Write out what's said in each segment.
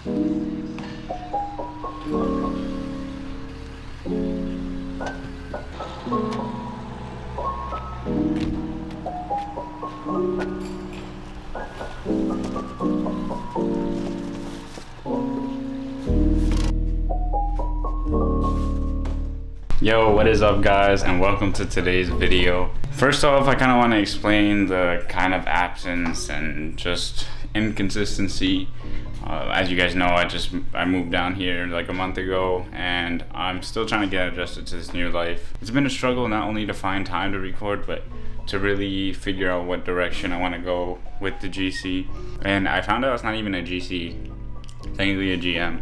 Yo, what is up guys, and welcome to today's video. First off, I kind of want to explain the kind of absence and just inconsistency. As you guys know, I moved down here like a month ago, and I'm still trying to get adjusted to this new life. It's been a struggle not only to find time to record, but to really figure out what direction I want to go with the GC. And I found out it's not even a GC, technically a GM.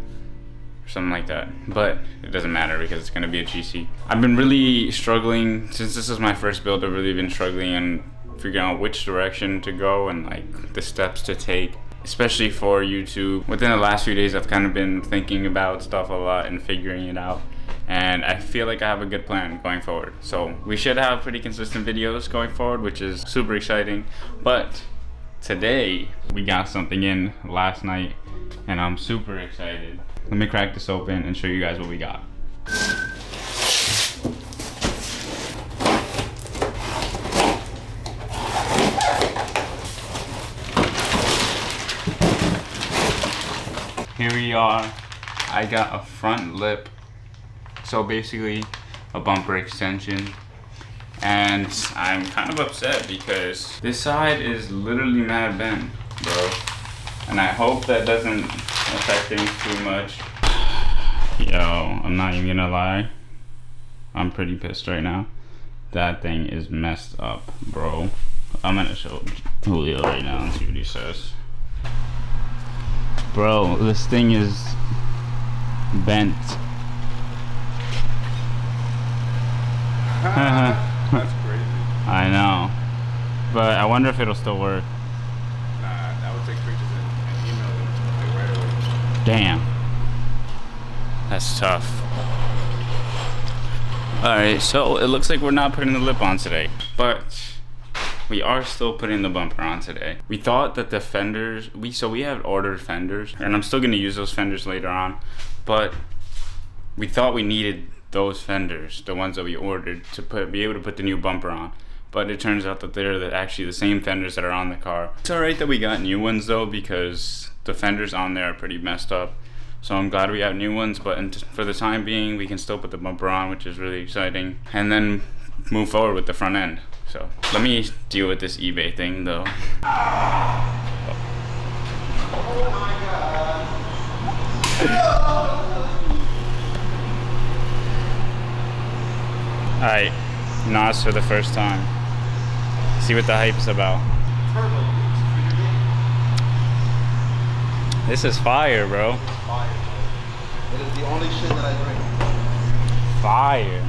Something like that, but it doesn't matter because it's going to be a GC. I've been really struggling since this is my first build. I've really been struggling and figuring out which direction to go and like the steps to take, especially for YouTube. Within the last few days, I've kind of been thinking about stuff a lot and figuring it out, and I feel like I have a good plan going forward. So we should have pretty consistent videos going forward, which is super exciting. But today we got something in last night and I'm super excited. Let me crack this open and show you guys what we got. Here we are. I got a front lip, so basically a bumper extension. And I'm kind of upset because this side is literally mad bent, bro. And I hope that doesn't affect things too much. Yo, I'm not even gonna lie, I'm pretty pissed right now. That thing is messed up, bro. I'm gonna show Julio right now and see what he says. Bro, this thing is bent. That's crazy. I know, but I wonder if it'll still work. I would take pictures and email them right away. Damn. That's tough. Alright, so it looks like we're not putting the lip on today, but we are still putting the bumper on today. We thought that the fenders, we have ordered fenders, and I'm still gonna use those fenders later on, but we thought we needed those fenders, the ones that we ordered, to be able to put the new bumper on. But it turns out that they're actually the same fenders that are on the car. It's alright that we got new ones though, because the fenders on there are pretty messed up. So I'm glad we have new ones, but for the time being, we can still put the bumper on, which is really exciting. And then move forward with the front end. So let me deal with this eBay thing though. Oh my God. Alright, NOS for the first time. See what the hype's about. This is fire, bro. It is the only shit that I drink. Fire.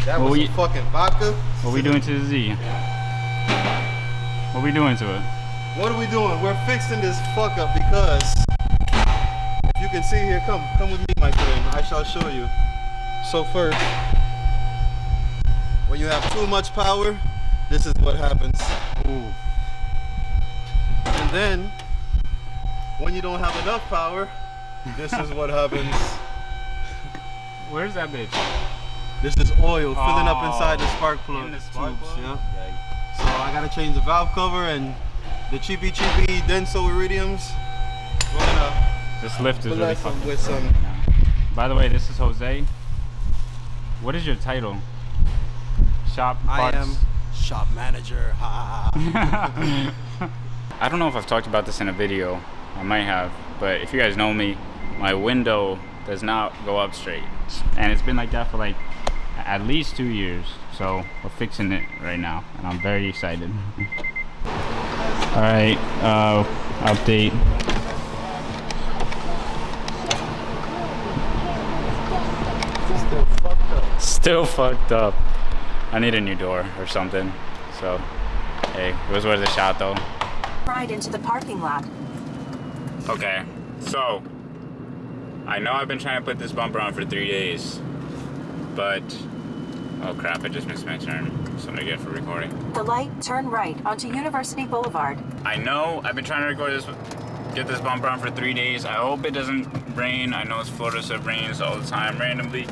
That was some fucking vodka. What we doing to the Z? What we doing to it? What are we doing? We're fixing this fuck up because if you can see here, come with me, my friend. I shall show you. So first, when you have too much power, this is what happens. Ooh. And then, when you don't have enough power, this is what happens. Where's that bitch? This is oil filling up inside the spark plug tubes. Yeah. So I gotta change the valve cover and the cheapy denso iridiums. We're gonna This lift is really fucking with some. By the way, this is Jose. What is your title? Shop parts? I am shop manager. I don't know if I've talked about this in a video. I might have, but if you guys know me, my window does not go up straight, and it's been like that for like at least 2 years. So we're fixing it right now, and I'm very excited. All right, update. Still fucked up. Still fucked up. I need a new door or something. So, hey, it was worth a shot though. Right into the parking lot. Okay, so I know I've been trying to put this bumper on for 3 days, but oh crap, I just missed my turn. So I'm gonna get for recording. The light, turn right onto University Boulevard. I know I've been trying to record this. get this bumper on for 3 days. I hope it doesn't rain. I know it's Florida, so it rains all the time randomly.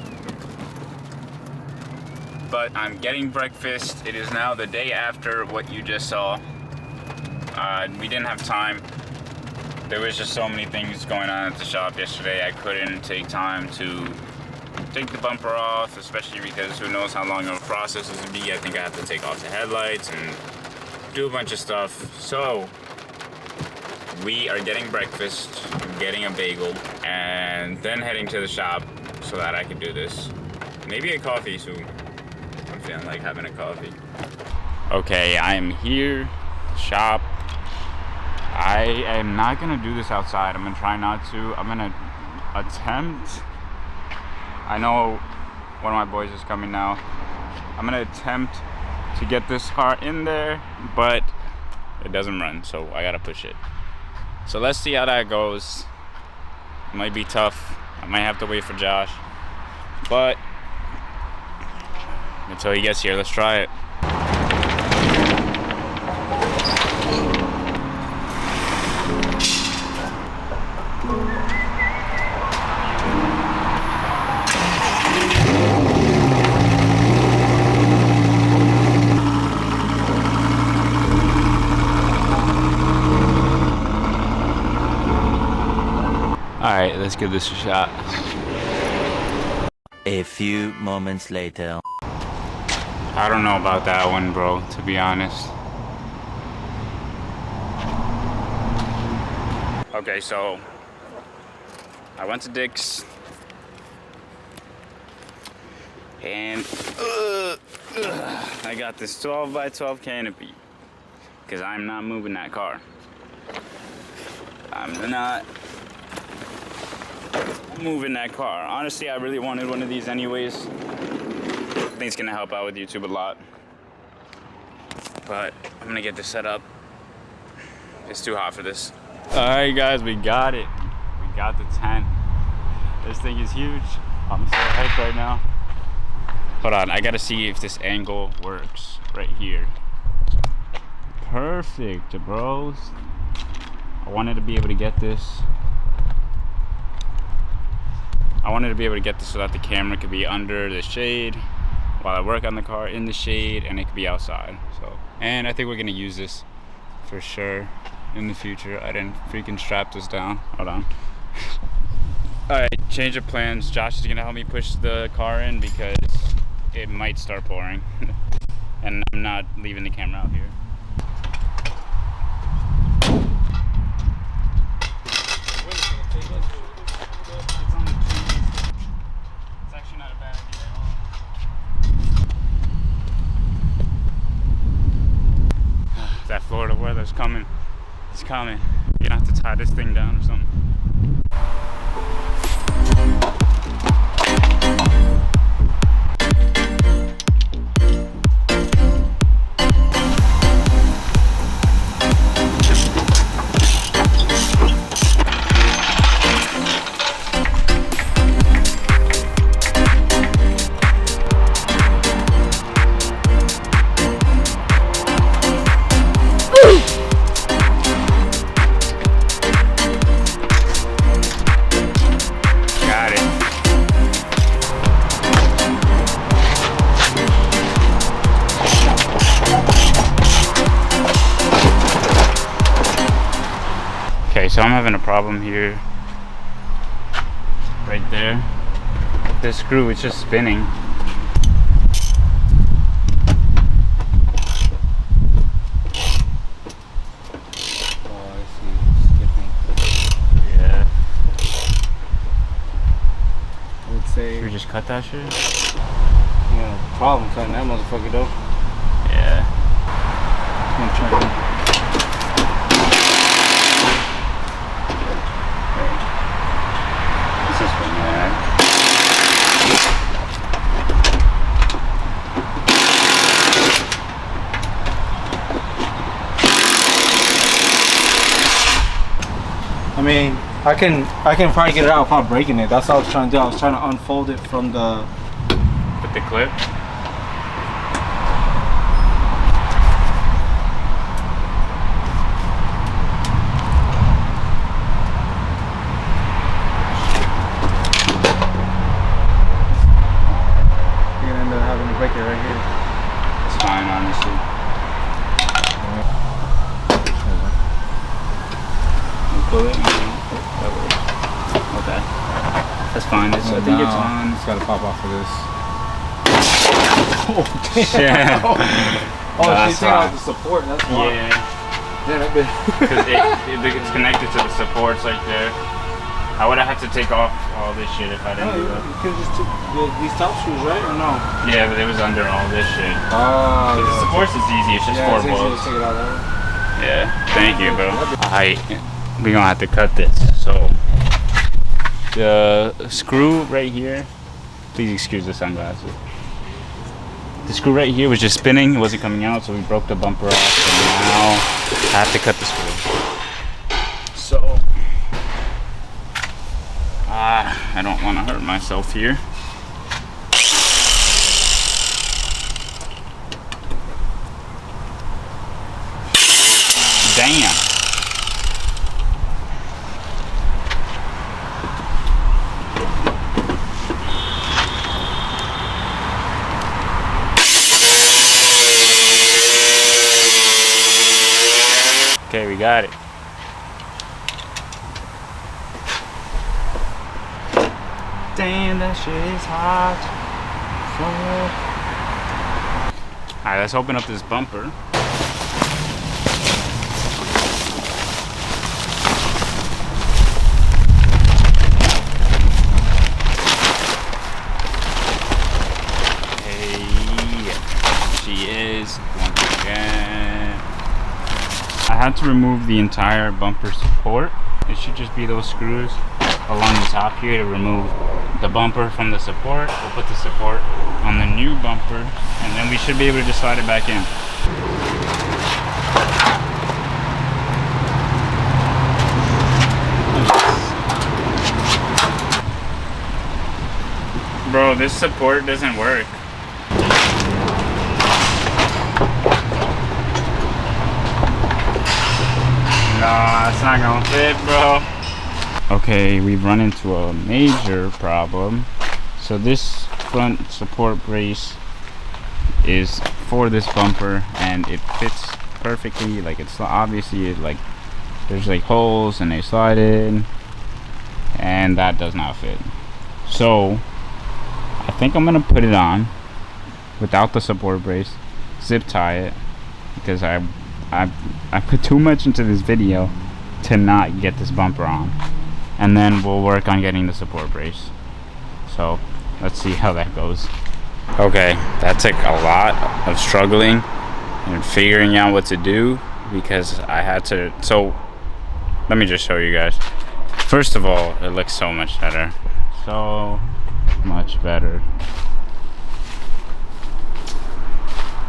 But I'm getting breakfast. It is now the day after what you just saw. We didn't have time. There was just so many things going on at the shop yesterday. I couldn't take time to take the bumper off, especially because who knows how long of a process this would be. I think I have to take off the headlights and do a bunch of stuff. So we are getting breakfast, getting a bagel, and then heading to the shop so that I can do this. Maybe a coffee soon. I'm feeling like having a coffee. Okay, I am here, shop. I am not gonna do this outside. I'm gonna try not to. I'm gonna attempt. I know one of my boys is coming now. I'm gonna attempt to get this car in there, but it doesn't run, so I gotta push it. So let's see how that goes. It might be tough. I might have to wait for Josh, but until he gets here, let's try it. Alright, let's give this a shot. A few moments later. I don't know about that one, bro, to be honest. Okay, so I went to Dick's and I got this 12 by 12 canopy because I'm not moving that car. I'm not moving that car. Honestly, I really wanted one of these anyways. I think it's gonna help out with YouTube a lot. But I'm gonna get this set up. It's too hot for this. Alright guys, we got it. We got the tent. This thing is huge. I'm so hyped right now. Hold on, I gotta see if this angle works right here. Perfect, bros. I wanted to be able to get this. I wanted to be able to get this so that the camera could be under the shade while I work on the car in the shade, and it could be outside. So, and I think we're gonna use this for sure in the future. I didn't freaking strap this down. Hold on. All right, change of plans. Josh is gonna help me push the car in because it might start pouring, and I'm not leaving the camera out here. That Florida weather's coming. It's coming. You're gonna have to tie this thing down or something. Okay, so I'm having a problem here. Right there. This screw is just spinning. Oh, I see. Skipping. Yeah. I would say. Should we just cut that shit? Yeah, problem cutting that motherfucker though. Yeah. I'm gonna try to. This is for me. I mean, I can probably get it out without breaking it. That's what I was trying to do. I was trying to unfold it from the. With the clip? That's fine. I think it's on. It's gotta pop off of this. Oh, damn. Yeah. Oh, that's she's taking out the support. That's why. Yeah. Yeah, that bit. Because it's connected to the supports right there. I would have had to take off all this shit if I didn't do that. You could just took these top screws, right? Or no? Yeah, but it was under all this shit. Oh, The supports is easy. It's just 4 it's easy to bolts. take it out of there. Yeah. Thank you, bro. Alright, we gonna have to cut this. So the screw right here. Please excuse the sunglasses. The screw right here was just spinning. It wasn't coming out, so we broke the bumper off. And now I have to cut the screw. So I don't want to hurt myself here. Damn. Okay, we got it. Damn, that shit is hot. Fuck. Alright, let's open up this bumper. Hey, she is once again. I had to remove the entire bumper support. It should just be those screws along the top here to remove the bumper from the support. We'll put the support on the new bumper and then we should be able to just slide it back in. Bro, this support doesn't work. Nah, it's not gonna fit, bro. Okay, we've run into a major problem. So this front support brace is for this bumper and it fits perfectly. Like it's obviously like there's like holes and they slide in, and that does not fit. So I think I'm gonna put it on without the support brace, zip tie it, because I put too much into this video to not get this bumper on, and then we'll work on getting the support brace. So let's see how that goes. Okay, that took a lot of struggling and figuring out what to do, because I had to. So let me just show you guys. First of all, it looks so much better, so much better.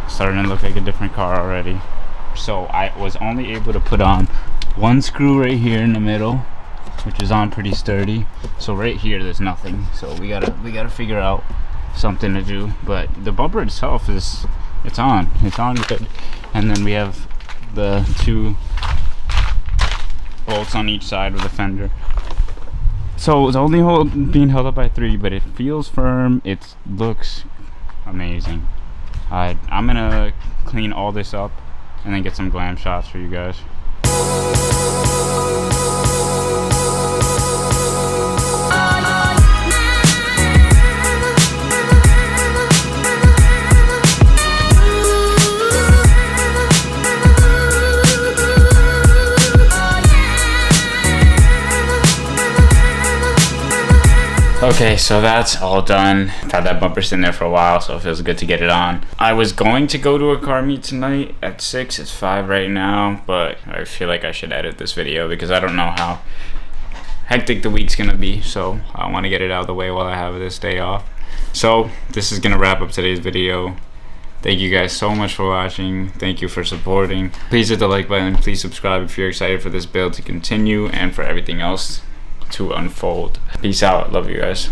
Starting to look like a different car already. So I was only able to put on one screw right here in the middle, which is on pretty sturdy. So right here there's nothing, so we gotta figure out something to do. But the bumper itself is it's on good. And then we have the 2 bolts on each side of the fender. So it's only being held up by 3, but it feels firm. It looks amazing. I'm gonna clean all this up and then get some glam shots for you guys. Okay, so that's all done. I've had that bumper sitting there for a while, so it feels good to get it on. I was going to go to a car meet tonight at 6. It's 5 right now, but I feel like I should edit this video because I don't know how hectic the week's gonna be, so I want to get it out of the way while I have this day off. So this is gonna wrap up today's video. Thank you guys so much for watching. Thank you for supporting. Please hit the like button. Please subscribe if you're excited for this build to continue and for everything else to unfold. Peace out. Love you guys.